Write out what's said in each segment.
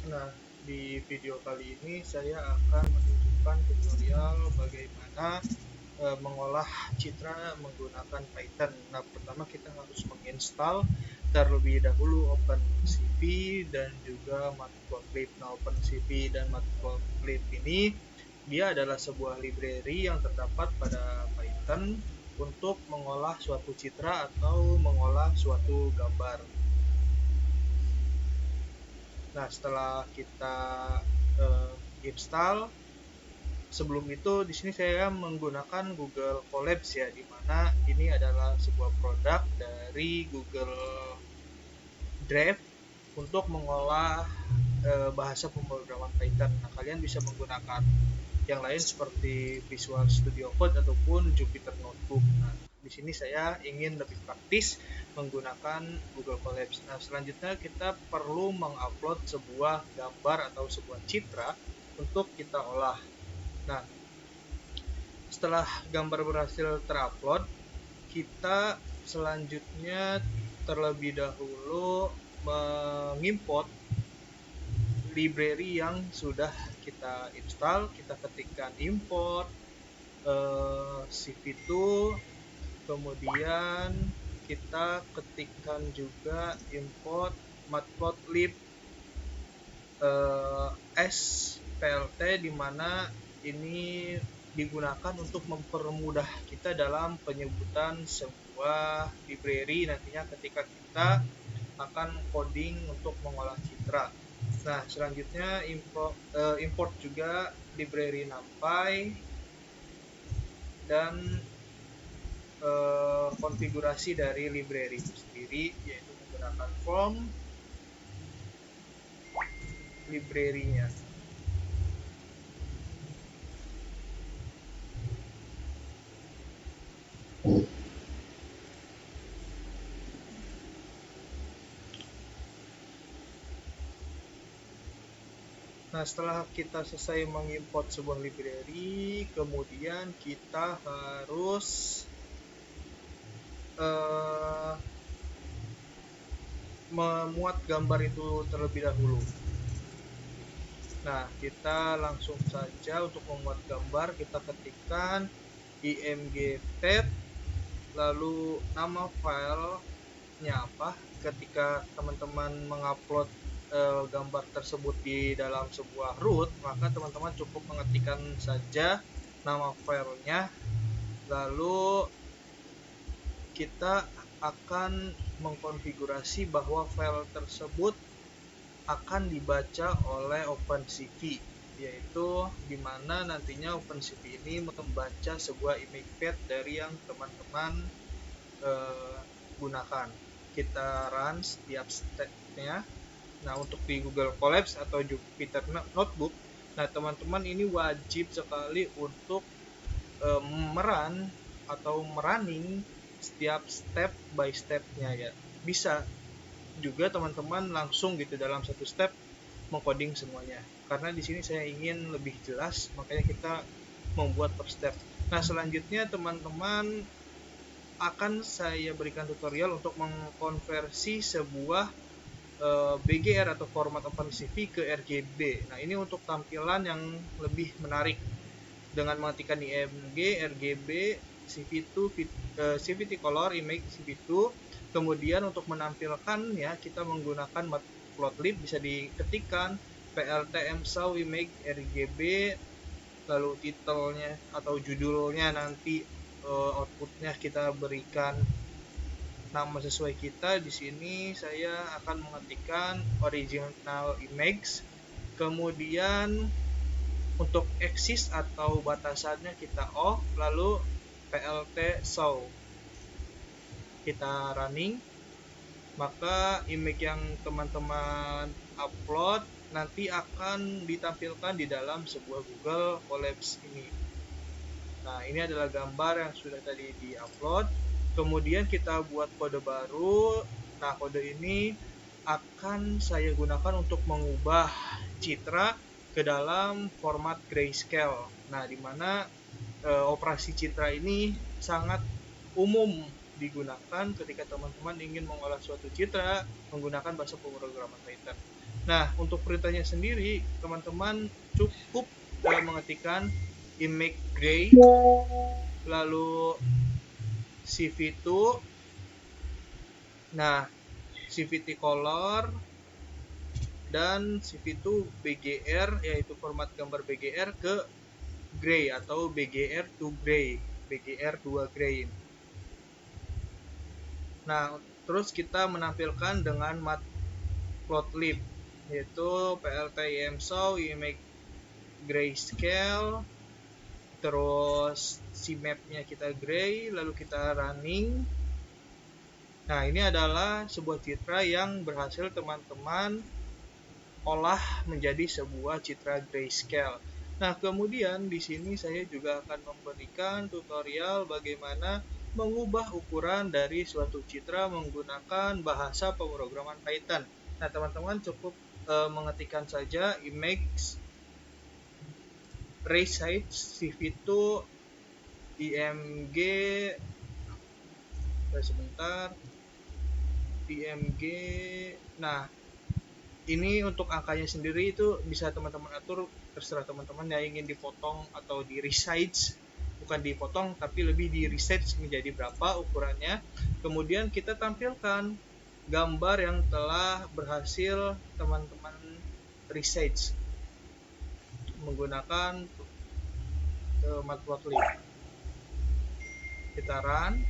Nah, di video kali ini saya akan menunjukkan tutorial bagaimana mengolah citra menggunakan Python. Nah, pertama kita harus menginstal terlebih dahulu OpenCV dan juga Matplotlib. Nah, OpenCV dan Matplotlib ini dia adalah sebuah library yang terdapat pada Python untuk mengolah suatu citra atau mengolah suatu gambar. Nah, setelah kita install, sebelum itu di sini saya menggunakan Google Colabs ya, di mana ini adalah sebuah produk dari Google Drive untuk mengolah bahasa pemrograman Python. Nah, kalian bisa menggunakan yang lain seperti Visual Studio Code ataupun Jupyter Notebook. Nah, di sini saya ingin lebih praktis menggunakan Google Colabs. Nah, selanjutnya kita perlu mengupload sebuah gambar atau sebuah citra untuk kita olah. Nah, setelah gambar berhasil terupload, kita selanjutnya terlebih dahulu mengimport library yang sudah kita install. Kita ketikkan import CV2, kemudian kita ketikkan juga import matplotlib SPLT, di mana ini digunakan untuk mempermudah kita dalam penyebutan sebuah library nantinya ketika kita akan coding untuk mengolah citra. Nah, selanjutnya import juga library NumPy dan konfigurasi dari library itu sendiri, yaitu menggunakan form library-nya. Nah, setelah kita selesai mengimport sebuah library, kemudian kita harus memuat gambar itu terlebih dahulu. Nah, kita langsung saja untuk memuat gambar, kita ketikkan img-ted, lalu nama filenya apa. Ketika teman-teman mengupload gambar tersebut di dalam sebuah root, maka teman-teman cukup mengetikkan saja nama filenya, lalu kita akan mengkonfigurasi bahwa file tersebut akan dibaca oleh OpenCV, yaitu di mana nantinya OpenCV ini membaca sebuah image path dari yang teman-teman gunakan. Kita run setiap step-nya. Nah, untuk di Google Colabs atau Jupyter Notebook, nah teman-teman ini wajib sekali untuk merun atau merunning setiap step by step-nya ya. Bisa juga teman-teman langsung gitu dalam satu step mengcoding semuanya. Karena di sini saya ingin lebih jelas, makanya kita membuat per step. Nah, selanjutnya teman-teman akan saya berikan tutorial untuk mengkonversi sebuah BGR atau format OpenCV ke RGB. Nah, ini untuk tampilan yang lebih menarik dengan mengetikkan img RGB CV2 CVT color image CV2. Kemudian untuk menampilkan ya, kita menggunakan matplotlib, bisa diketikkan pltmsaw image RGB, lalu titelnya atau judulnya nanti outputnya kita berikan nama sesuai kita. Di sini saya akan mengetikkan original image, kemudian untuk axis atau batasannya kita off, lalu plt show kita running, maka image yang teman-teman upload nanti akan ditampilkan di dalam sebuah Google Colabs ini. Nah, ini adalah gambar yang sudah tadi di-upload. Kemudian kita buat kode baru. Nah, kode ini akan saya gunakan untuk mengubah citra ke dalam format grayscale. Nah, di mana operasi citra ini sangat umum digunakan ketika teman-teman ingin mengolah suatu citra menggunakan bahasa pemrograman Python. Nah, untuk perintahnya sendiri, teman-teman cukup mengetikkan image gray, lalu CV2, nah CVT color, dan CV2 BGR, yaitu format gambar BGR ke gray atau BGR to gray, BGR 2 gray. Nah, terus kita menampilkan dengan matplotlib, yaitu PLT-IMShow, image grayscale, terus si mapnya kita gray, lalu kita running. Nah, ini adalah sebuah citra yang berhasil teman-teman olah menjadi sebuah citra grayscale. Nah, kemudian di sini saya juga akan memberikan tutorial bagaimana mengubah ukuran dari suatu citra menggunakan bahasa pemrograman Python. Nah, teman-teman cukup mengetikkan saja image resize CV2 img sebentar img. Nah, ini untuk angkanya sendiri itu bisa teman-teman atur, terserah teman-teman yang ingin dipotong atau di resize, bukan dipotong tapi lebih di resize menjadi berapa ukurannya. Kemudian kita tampilkan gambar yang telah berhasil teman-teman resize menggunakan matplotlib. Kita run.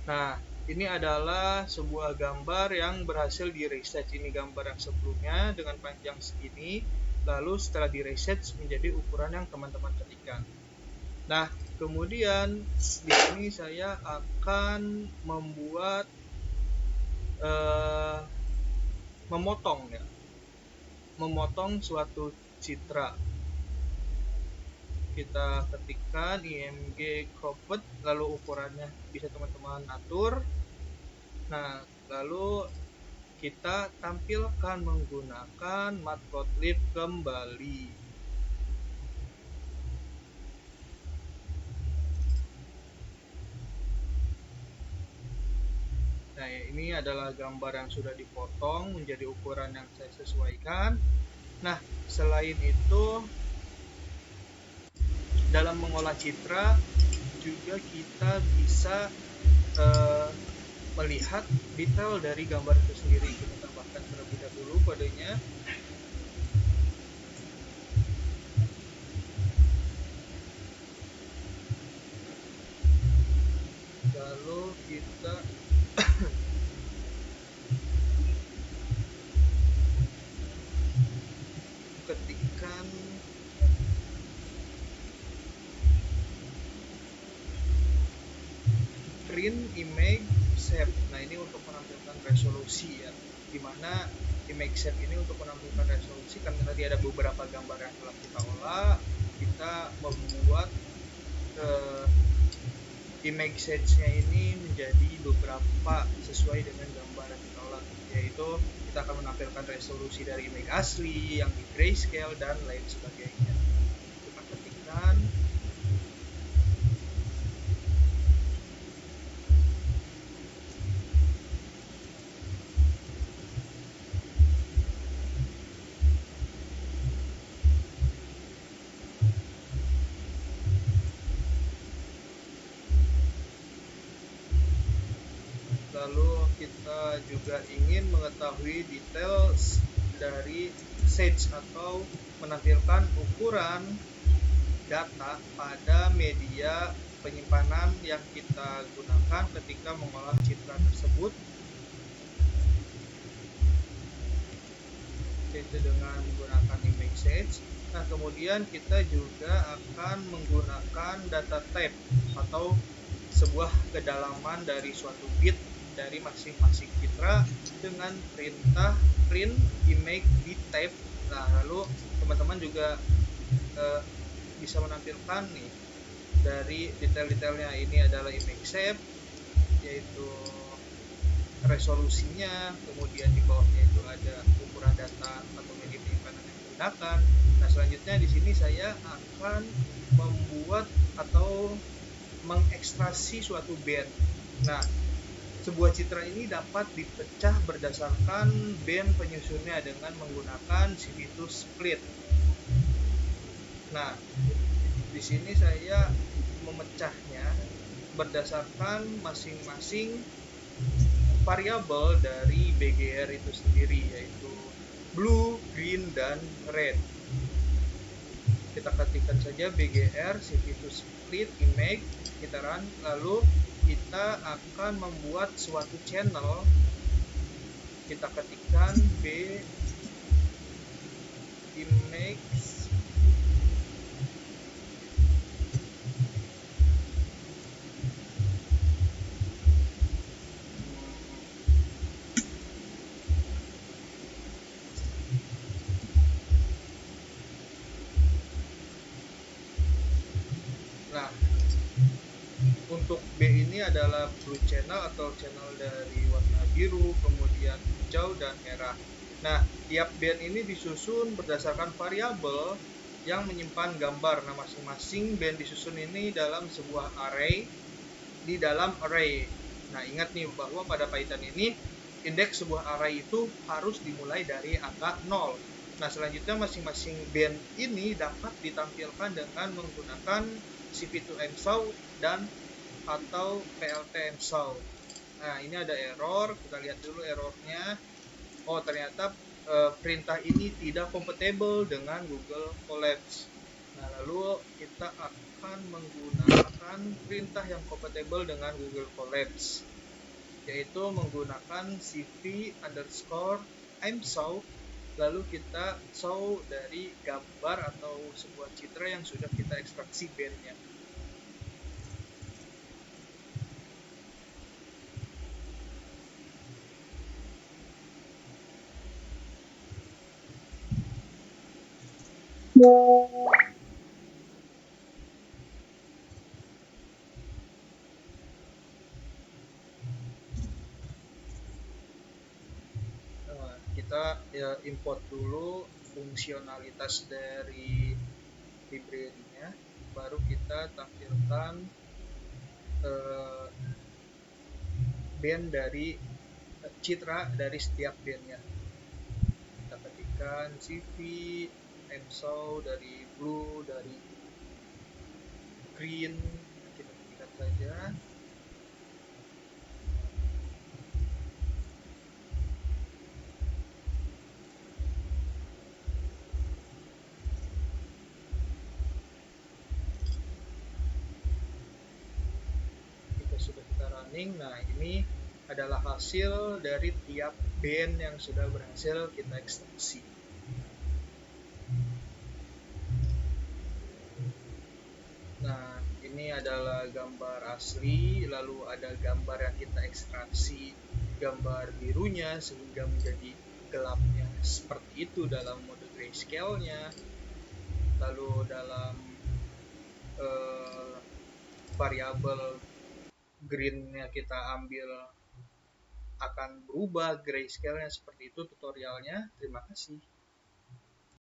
Nah, ini adalah sebuah gambar yang berhasil di resize. Ini gambar yang sebelumnya dengan panjang segini, lalu setelah di resize menjadi ukuran yang teman-teman ketikkan. Nah, kemudian di sini saya akan membuat memotong suatu citra. Kita ketikkan img cropped, lalu ukurannya bisa teman-teman atur. Nah, lalu kita tampilkan menggunakan matplotlib kembali. Nah, ini adalah gambar yang sudah dipotong menjadi ukuran yang saya sesuaikan. Nah, selain itu, dalam mengolah citra juga kita bisa melihat detail dari gambar itu sendiri. Kita tambahkan terlebih dahulu kodenya. Lalu kita ketikkan print image shape. Nah, ini untuk menampilkan resolusi ya, dimana image shape ini untuk menampilkan resolusi karena tadi ada beberapa gambar yang telah kita olah, kita membuat image shape-nya ini menjadi beberapa sesuai dengan gambar yang kita olah, yaitu kita akan menampilkan resolusi dari image asli yang di grayscale dan lain sebagainya. Kita ketikkan lalu kita juga ingin mengetahui details dari size atau menampilkan ukuran data pada media penyimpanan yang kita gunakan ketika mengolah citra tersebut, yaitu dengan menggunakan image size. Nah, kemudian kita juga akan menggunakan data type atau sebuah kedalaman dari suatu bit dari masing-masing citra dengan perintah print image dtype. Nah, lalu teman-teman juga bisa menampilkan nih dari detail-detailnya. Ini adalah image shape, yaitu resolusinya, kemudian di bawahnya itu ada ukuran data atau media penyimpanan yang digunakan. Nah, selanjutnya di sini saya akan membuat atau mengekstraksi suatu band. Nah, Sebuah citra ini dapat dipecah berdasarkan band penyusunnya dengan menggunakan Civitus split. Nah, di sini saya memecahnya berdasarkan masing-masing variabel dari BGR itu sendiri, yaitu blue, green, dan red. Kita ketikkan saja BGR Civitus split image, kita run, lalu kita akan membuat suatu channel. Kita ketikkan B image nah untuk B ini adalah blue channel atau channel dari warna biru, kemudian hijau dan merah. Nah, tiap band ini disusun berdasarkan variabel yang menyimpan gambar. Nah, masing-masing band disusun ini dalam sebuah array, di dalam array. Nah, ingat nih bahwa pada Python ini indeks sebuah array itu harus dimulai dari angka 0. Nah, selanjutnya masing-masing band ini dapat ditampilkan dengan menggunakan CV2MSOW dan atau PLT-MSOW. Nah, ini ada error, kita lihat dulu errornya. Oh, ternyata perintah ini tidak kompatibel dengan Google Colabs. Nah, lalu kita akan menggunakan perintah yang kompatibel dengan Google Colabs, yaitu menggunakan cv_msow, lalu kita show dari gambar atau sebuah citra yang sudah kita ekstraksi bandnya. Kita import dulu fungsionalitas dari library-nya, baru kita tampilkan band dari citra dari setiap bandnya. Kita ketikkan CV, MSOW dari blue, dari green, kita ketikkan saja. Sudah kita running. Nah, ini adalah hasil dari tiap band yang sudah berhasil kita ekstraksi. Nah, ini adalah gambar asli, lalu ada gambar yang kita ekstraksi gambar birunya sehingga menjadi gelapnya seperti itu dalam mode grayscale-nya. Lalu dalam variabel green-nya kita ambil akan berubah grayscale-nya seperti itu tutorialnya. Terima kasih.